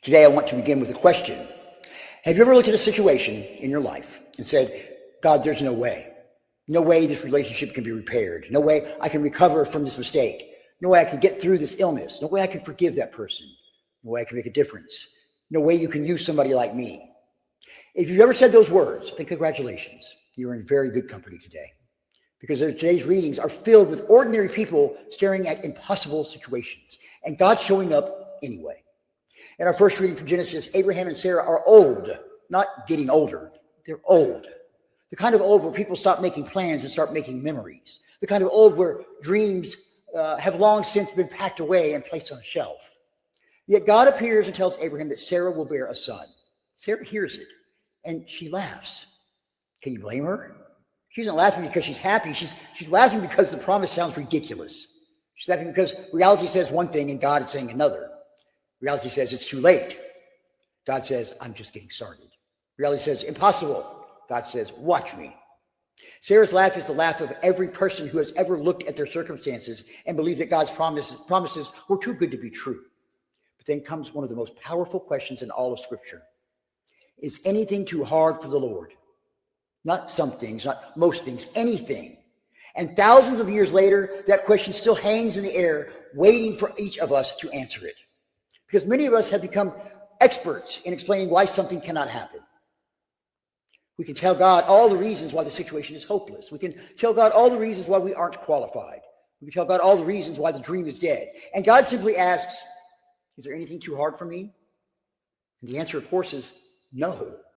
Today, I want to begin with a question. Have you ever looked at a situation in your life and said, God, there's no way. No way this relationship can be repaired. No way I can recover from this mistake. No way I can get through this illness. No way I can forgive that person. No way I can make a difference. No way you can use somebody like me. If you've ever said those words, then congratulations. You're in very good company today. Because today's readings are filled with ordinary people staring at impossible situations and God showing up anyway. In our first reading from Genesis, Abraham and Sarah are old, not getting older. They're old. The kind of old where people stop making plans and start making memories. The kind of old where dreams have long since been packed away and placed on a shelf. Yet God appears and tells Abraham that Sarah will bear a son. Sarah hears it and she laughs. Can you blame her? She's not laughing because she's happy. She's laughing because the promise sounds ridiculous. She's laughing because reality says one thing and God is saying another. Reality says it's too late. God says, I'm just getting started. Reality says, impossible. God says, watch me. Sarah's laugh is the laugh of every person who has ever looked at their circumstances and believed that God's promises were too good to be true. But then comes one of the most powerful questions in all of Scripture. Is anything too hard for the Lord? Not some things, not most things, anything. And thousands of years later, that question still hangs in the air, waiting for each of us to answer it. Because many of us have become experts in explaining why something cannot happen. We can tell God all the reasons why the situation is hopeless. We can tell God all the reasons why we aren't qualified. We can tell God all the reasons why the dream is dead. And God simply asks, is there anything too hard for me? And the answer, of course, is no.